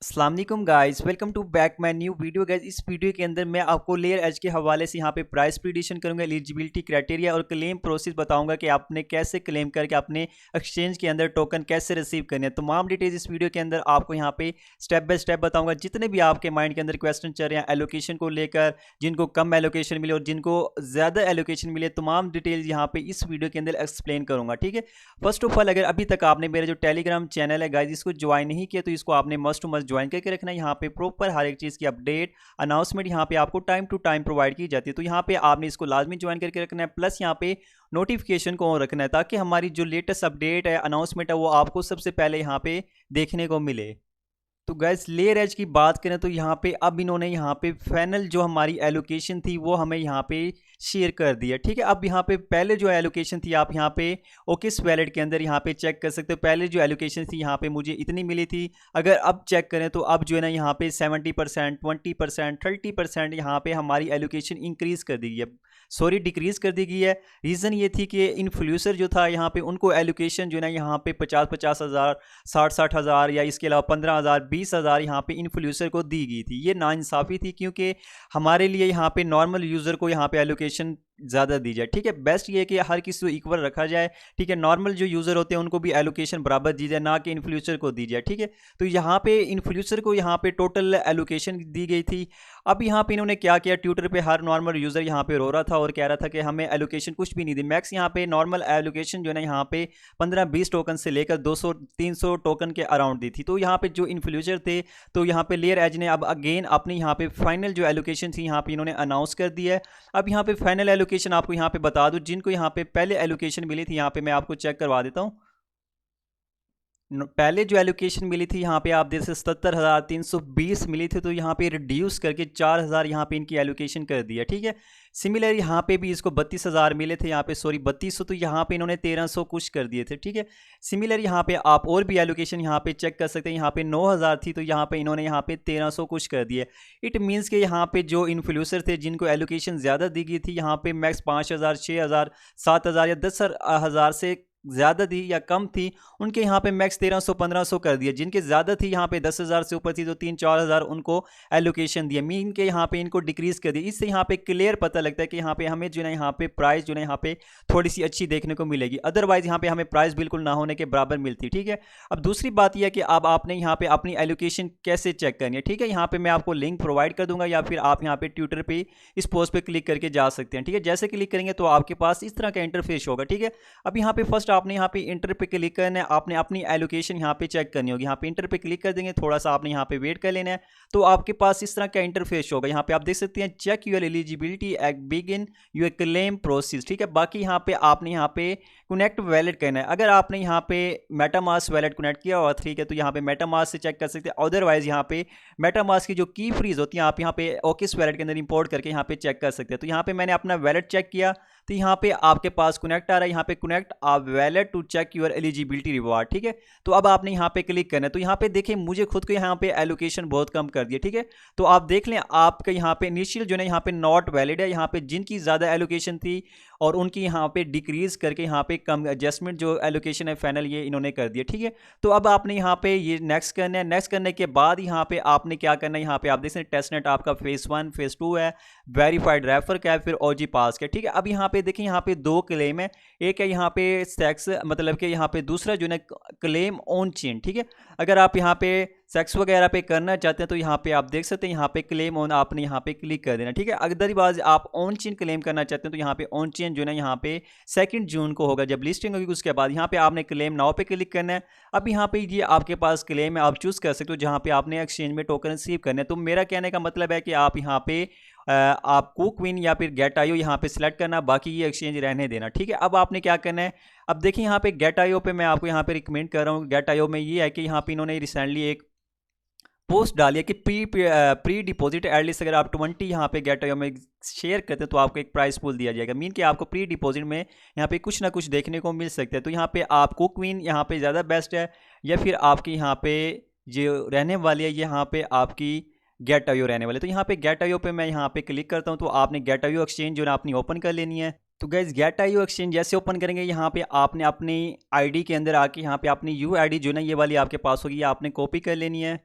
अस्सलाम वालेकुम guys, welcome to back my new video guys. इस वीडियो के अंदर मैं आपको लेयर एज के हवाले से यहाँ पे प्राइस प्रिडिक्शन करूंगा, एलिजिबिलिटी क्राइटेरिया और क्लेम प्रोसेस बताऊंगा कि आपने कैसे क्लेम करके अपने एक्सचेंज के अंदर टोकन कैसे रिसीव करने हैं। तमाम डिटेल्स इस वीडियो के अंदर आपको यहाँ पे स्टेप बाय स्टेप बताऊंगा। जितने भी आपके माइंड के अंदर क्वेश्चन चल रहे हैं एलोकेशन को लेकर, जिनको कम एलोकेशन मिले और जिनको ज़्यादा एलोकेशन मिले, तमाम डिटेल्स यहाँ पे इस वीडियो के अंदर एक्सप्लेन करूंगा। ठीक है, फर्स्ट ऑफ ऑल अगर अभी तक आपने मेरा जो टेलीग्राम चैनल है गाइज इसको ज्वाइन नहीं किया तो इसको आपने मस्ट टू मस्ट ज्वाइन करके रखना है। यहाँ पे प्रॉपर हर एक चीज़ की अपडेट अनाउंसमेंट यहाँ पे आपको टाइम टू टाइम प्रोवाइड की जाती है, तो यहाँ पे आपने इसको लाजमी ज्वाइन करके रखना है। प्लस यहाँ पे नोटिफिकेशन को ऑन रखना है ताकि हमारी जो लेटेस्ट अपडेट है, अनाउंसमेंट है, वो आपको सबसे पहले यहाँ पे देखने को मिले। तो गैस लेयर एज की बात करें तो यहाँ पे अब इन्होंने यहाँ पे फाइनल जो हमारी एलोकेशन थी वो हमें यहाँ पे शेयर कर दिया। ठीक है, अब यहाँ पे पहले जो एलोकेशन थी आप यहाँ पे ओकिस वैलेट के अंदर यहाँ पे चेक कर सकते हो। पहले जो एलोकेशन थी यहाँ पे मुझे इतनी मिली थी, अगर अब चेक करें तो अब जो है ना यहाँ पे 70%, 20%, 30% यहाँ पे हमारी एलोकेशन इंक्रीज कर दी गई है, सॉरी डिक्रीज कर दी गई है। रीज़न ये थी कि इन्फ्लुएंसर जो था यहाँ पे उनको एलोकेशन जो है ना यहाँ पे 50-50 हज़ार, 60-60 हज़ार या इसके अलावा 15,000, 20,000 यहाँ पे इन्फ्लुएंसर को दी गई थी। ये नाइंसाफ़ी थी क्योंकि हमारे लिए यहाँ पे नॉर्मल यूज़र को यहाँ पे एलोकेशन ज़्यादा दी जाए। ठीक है, बेस्ट ये है कि हर किसी को इक्वल रखा जाए। ठीक है, नॉर्मल जो यूज़र होते हैं उनको भी एलोकेशन बराबर दी जाए, ना कि इन्फ्लुएंसर को दी जाए। ठीक है, तो यहाँ पे इन्फ्लुएंसर को यहाँ पे टोटल एलोकेशन दी गई थी। अब यहाँ पे इन्होंने क्या किया, ट्विटर पे हर नॉर्मल यूज़र यहाँ पे रो रहा था और कह रहा था कि हमें एलोकेशन कुछ भी नहीं दी। मैक्स यहाँ पे नॉर्मल एलोकेशन जो है ना यहाँ पे 15-20 टोकन से लेकर 200-300 टोकन के अराउंड दी थी। तो यहाँ पे जो इन्फ्लुएंसर थे, तो यहाँ पे लेयर एज ने अब अगेन अपनी यहाँ पे फाइनल जो एलोकेशन थी यहाँ पे इन्होंने अनाउंस कर दिया है। अब यहाँ पे फाइनल एलोकेशन आपको यहाँ पे बता दूं, जिनको यहाँ पे पहले एलोकेशन मिली थी यहाँ पे मैं आपको चेक करवा देता हूँ। पहले जो एलोकेशन मिली थी यहाँ पे आप देख सकते 77,320 मिली थी, तो यहाँ पे रिड्यूस करके 4,000 यहाँ पे इनकी एलोकेशन कर दिया। ठीक है, सिमिलर यहाँ पे भी इसको 32,000 मिले थे, यहाँ पे सॉरी 3200, तो यहाँ पे इन्होंने 1,300 कुछ कर दिए थे। ठीक है, सिमिलर यहाँ पे आप और भी एलोकेशन यहाँ पे चेक कर सकते हैं। यहाँ पे 9,000 थी तो यहाँ पे इन्होंने यहाँ पे 1,300 कुछ कर दिए। इट मीन्स के यहाँ पे जो इन्फ्लुएंसर थे जिनको एलोकेशन ज़्यादा दी गई थी, यहाँ पे मैक्स 5,000, 6,000, 7,000 या 10,000 से ज़्यादा थी या कम थी, उनके यहाँ पे मैक्स 1,300-1,500 कर दिया। जिनके ज़्यादा थी यहाँ पे 10,000 से ऊपर थी तो 3-4,000 उनको एलोकेशन दिया। मीन के यहाँ पे इनको डिक्रीज कर दिया। इससे यहाँ पे क्लियर पता लगता है कि यहाँ पे हमें जो है यहाँ पे प्राइस जो है यहाँ पे थोड़ी सी अच्छी देखने को मिलेगी, अदरवाइज यहाँ पे हमें प्राइस बिल्कुल ना होने के बराबर मिलती। ठीक है, अब दूसरी बात यह है कि अब आपने यहाँ पे अपनी एलोकेशन कैसे चेक करनी है। ठीक है, यहाँ पे मैं आपको लिंक प्रोवाइड कर दूंगा या फिर आप यहाँ पे ट्विटर पे इस पोस्ट पे क्लिक करके जा सकते हैं। ठीक है, जैसे क्लिक करेंगे तो आपके पास इस तरह का इंटरफेस होगा। ठीक है, अब यहाँ पे फर्स्ट आपने यहाँ पे इंटर पे क्लिक करना है, आपने अपनी एलोकेशन यहाँ पे चेक करनी होगी। यहाँ पे इंटर पे क्लिक कर देंगे, थोड़ा सा आपने यहाँ पे वेट कर लेना है, तो आपके पास इस तरह का इंटरफेस होगा। यहाँ पे आप देख सकते हैं check your eligibility at begin your claim process. ठीक है, बाकी यहाँ पे आपने यहाँ पे कनेक्ट वैलेट करना है। अगर आपने यहाँ पे मेटामास्क वैलेट कनेक्ट किया हुआ, ठीक है, तो यहाँ पे मेटामास्क से चेक कर सकते हैं। अदरवाइज यहाँ पे मेटामास्क की जो की फ्रीज होती है आप यहाँ पे ओकिस वैलेट के अंदर इंपोर्ट करके यहाँ पे चेक कर सकते हैं। तो यहाँ पे मैंने अपना वैलेट चेक किया तो यहाँ पे आपके पास कनेक्ट आ रहा है, यहाँ पे connect a wallet to check your eligibility reward. ठीक है, तो अब आपने यहाँ पे क्लिक करना है। तो यहाँ पे देखिए मुझे खुद को यहाँ पे एलोकेशन बहुत कम कर दिया। ठीक है, तो आप देख लें आपके यहाँ पे इनिशियल जो है यहाँ पे नॉट वैलिड है, यहाँ पे जिनकी ज़्यादा एलोकेशन थी और उनकी यहाँ पे डिक्रीज करके यहाँ पे कम एडजस्टमेंट जो एलोकेशन है फाइनल ये इन्होंने कर दिया। ठीक है, तो अब आपने यहाँ पे ये नेक्स्ट करना है। नेक्स्ट करने के बाद यहाँ पे आपने क्या करना है, यहाँ पे आप देख सकते हैं टेस्टनेट आपका फेज 1 फेज 2 है, वेरीफाइड रेफर का है, फिर ओजी पास का। ठीक है, अब यहाँ पे देखिए यहाँ पे दो क्लेम है, एक है यहाँ पे सेक्स मतलब कि यहाँ पे दूसरा जो है क्लेम ऑन चेन। ठीक है, अगर आप यहाँ पे सेक्स वगैरह पे करना चाहते हैं तो यहाँ पे आप देख सकते हैं यहाँ पे क्लेम ऑन आपने यहाँ पे क्लिक कर देना। ठीक है, अदरवाइज आप ऑन चेन क्लेम करना चाहते हैं तो यहाँ पे ऑन चेन जो है यहाँ पे 2 जून को होगा जब लिस्टिंग होगी, उसके बाद यहाँ पे आपने क्लेम नाउ पे क्लिक करना है। अब यहाँ पे ये आपके पास क्लेम है, आप चूज कर सकते हो जहाँ पे आपने एक्सचेंज में टोकन रिसीव करने। तो मेरा कहने का मतलब है कि आप यहाँ पे आप क्विन या फिर गेट आईओ यहाँ पे सिलेक्ट करना, बाकी ये एक्सचेंज रहने देना। ठीक है, अब आपने क्या करना है, अब देखिए यहाँ पे गेट आईओ पे मैं आपको यहाँ पे रिकमेंड कर रहा हूँ। गेट आईओ में ये है कि यहाँ पे इन्होंने रिसेंटली एक पोस्ट डाली है कि प्री डिपॉजिट एटलीस्ट अगर आप 20 यहाँ पे गेट आईओ में शेयर करते हैं तो आपको एक प्राइस पूल दिया जाएगा। मीन कि आपको प्री डिपॉजिट में यहाँ पे कुछ ना कुछ देखने को मिल सकता है। तो यहाँ पे आपको क्वीन यहाँ पे ज़्यादा बेस्ट है या फिर आपकी यहाँ पे जो रहने वाली है यहाँ पे आपकी गेट आईओ रहने वाले। तो यहाँ पे गेट आईओ पे मैं यहाँ पे क्लिक करता हूँ तो आपने गेट आईओ एक्सचेंज जो है अपनी ओपन कर लेनी है। तो गैस गेट आईओ एक्सचेंज जैसे ओपन करेंगे यहाँ पे आपने अपनी आईडी के अंदर आके यहाँ पे अपनी यू आईडी जो ना ये वाली आपके पास होगी आपने कॉपी कर लेनी है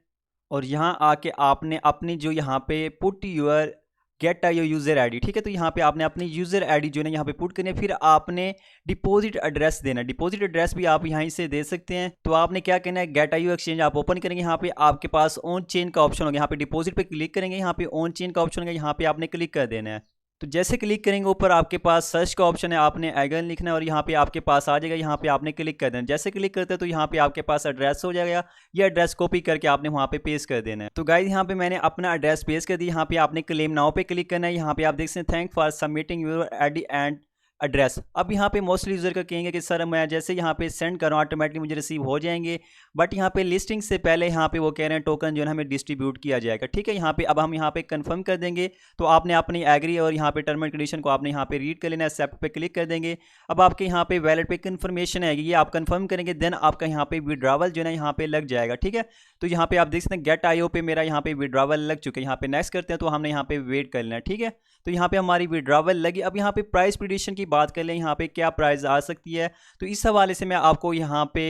और यहाँ आके आपने अपनी जो यहाँ पे put your get your user ID, ठीक है। तो यहाँ पे आपने अपनी यूज़र आईडी जो है ना यहाँ पे पुट करनी है, फिर आपने डिपॉजिट एड्रेस देना है। डिपॉजिट एड्रेस भी आप यहीं से दे सकते हैं। तो आपने क्या करना है, गेट आईओ एक्सचेंज आप ओपन करेंगे, यहाँ पे आपके पास ऑन चेन का ऑप्शन होगा, यहाँ पे डिपॉजिट पे क्लिक करेंगे, यहाँ पे ऑन चेन का ऑप्शन होगा, यहाँ पे आपने क्लिक कर देना है। तो जैसे क्लिक करेंगे ऊपर आपके पास सर्च का ऑप्शन है, आपने एगन लिखना है और यहाँ पे आपके पास आ जाएगा, यहाँ पे आपने क्लिक कर देना। जैसे क्लिक करते हैं तो यहाँ पे आपके पास एड्रेस हो जाएगा, ये एड्रेस कॉपी करके आपने वहाँ पे पेस्ट कर देना है। तो गाइस यहाँ पे मैंने अपना एड्रेस पेस्ट कर दिया, यहाँ पे आपने क्लेम नाउ पे क्लिक करना है। यहाँ पे आप देख सकते हैं thank for submitting your ID and address. अब यहाँ पे मोस्टली यूज़र का कहेंगे कि सर मैं जैसे यहाँ पे सेंड करूँ ऑटोमेटिकली मुझे रिसीव हो जाएंगे, बट यहाँ पे लिस्टिंग से पहले यहाँ पे वो कह रहे हैं टोकन जो है हमें डिस्ट्रीब्यूट किया जाएगा, ठीक है। यहाँ पे अब हम यहाँ पे कंफर्म कर देंगे, तो आपने अपनी एग्री और यहाँ पे टर्म एंड कंडीशन को आपने यहाँ पे रीड कर लेना है, एक्सेप्ट पे क्लिक कर देंगे। अब आपके यहाँ पे वैलेट पे कन्फर्मेशन आएगी, ये आप कंफर्म करेंगे, देन आपका यहाँ पे विड्रावल जो है यहाँ पे लग जाएगा, ठीक है। तो यहाँ पे आप देख सकते हैं गेट आईओ पे मेरा यहाँ पे विड्रावल लग चुका है। यहाँ पे नेक्स्ट करते हैं, तो हमने यहाँ पे वेट कर लेना है, ठीक है। तो यहाँ पे हमारी विड्रावल लगी। अब यहाँ पे प्राइस प्रेडिक्शन की बात कर लें, यहाँ पे क्या प्राइस आ सकती है, तो इस हवाले से मैं आपको यहाँ पे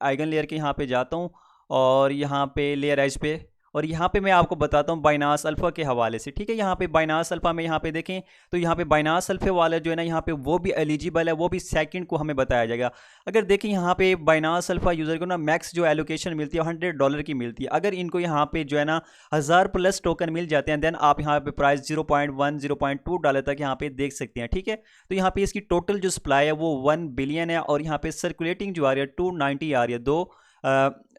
आइगन लेयर के यहाँ पे जाता हूँ और यहाँ पे लेयर एज पे, और यहाँ पे मैं आपको बताता हूँ बाइनास अल्फ़ा के हवाले से, ठीक है। यहाँ पे बाइनास अल्फ़ा में यहाँ पे देखें तो यहाँ पे बाइनास अल्फ़ा वाला जो है ना यहाँ पे वो भी एलिजिबल है, वो भी सेकंड को हमें बताया जाएगा। अगर देखें यहाँ पे बाइनास अल्फ़ा यूज़र को ना मैक्स जो एलोकेशन मिलती है $100 की मिलती है। अगर इनको यहाँ पे जो है ना 1000+ टोकन मिल जाते हैं, देन आप यहाँ पे प्राइस 0.1 $0.2 तक यहाँ पे देख सकते हैं, ठीक है। तो यहाँ पे इसकी टोटल जो सप्लाई है वो 1 बिलियन है, और यहाँ पे सर्कुलेटिंग जो आ रही है 290 आ रही है,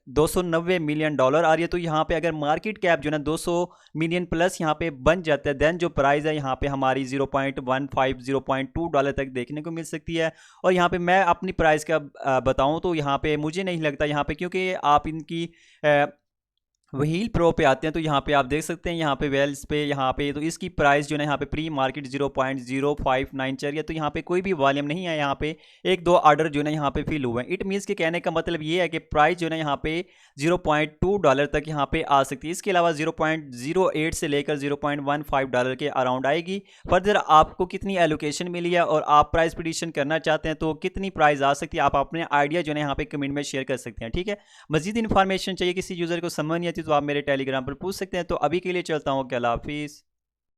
290 मिलियन डॉलर आ रही है। तो यहाँ पे अगर मार्केट कैप जो है ना 200 मिलियन प्लस यहाँ पे बन जाता है, देन जो प्राइस है यहाँ पे हमारी 0.15 $0.2 तक देखने को मिल सकती है। और यहाँ पे मैं अपनी प्राइस का बताऊँ तो यहाँ पे मुझे नहीं लगता यहाँ पे, क्योंकि आप इनकी व्हील प्रो पे आते हैं तो यहाँ पे आप देख सकते हैं यहाँ पे वेल्स पे यहाँ पे, तो इसकी प्राइस जो है यहाँ पे प्री मार्केट 0.059 चल रही है। तो यहाँ पे कोई भी वॉल्यूम नहीं है, यहाँ पे 1-2 ऑर्डर जो है यहाँ पे फिल हुए हैं। इट मीन्स के कहने का मतलब ये है कि प्राइस जो है यहाँ पे $0.2 तक यहाँ पे आ सकती है। इसके अलावा 0.08 से लेकर $0.15 के अराउंड आएगी। फर्दर आपको कितनी एलोकेशन मिली है और आप प्राइस प्रेडिक्शन करना चाहते हैं तो कितनी प्राइस आ सकती है, आप अपने आइडिया जो है यहाँ पे कमेंट में शेयर कर सकते हैं, ठीक है। मजीद इन्फॉर्मेशन चाहिए किसी यूज़र को समझ नहीं आती तो आप मेरे टेलीग्राम पर पूछ सकते हैं। तो अभी के लिए चलता हूँ, अल्लाह हाफिज़।